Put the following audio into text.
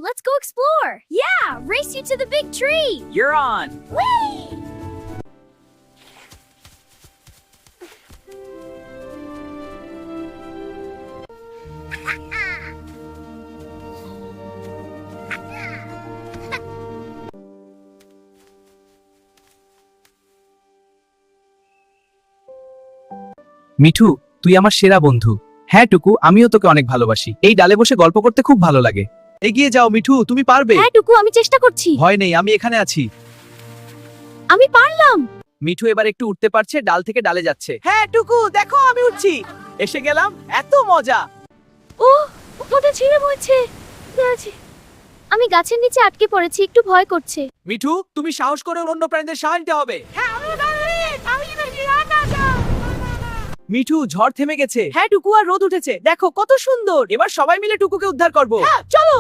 let's go explore. Yeah, race you to the big tree. You're on. Whee! Mithu, তুই আমার সেরা বন্ধু। হ্যাঁ টুকু, আমিও তোকে অনেক ভালোবাসি। এই ডালে বসে গল্প করতে খুব ভালো লাগে। এগিয়ে যাও মিঠু, তুমি পারবে। হ্যাঁ টুকু, আমি চেষ্টা করছি। ভয় নেই, আমি এখানে আছি। আমি পারলাম। মিঠু এবার একটু উঠতে পারছে, ডাল থেকে ডালে যাচ্ছে। হ্যাঁ টুকু, দেখো আমি উঠছি। এসে গেলাম, এত মজা। ও, ওটা ছিঁড়ে পড়ছে। আমি গাছের নিচে আটকে পড়েছি, একটু ভয় করছে। মিঠু, তুমি সাহস করে অন্য প্রাণীদের সাহায্য নিতে হবে। মিঠু, ঝড় থেমে গেছে। হ্যাঁ টুকু, আর রোদ উঠেছে। দেখো কত সুন্দর। এবার সবাই মিলে টুকুকে উদ্ধার করব। চলো।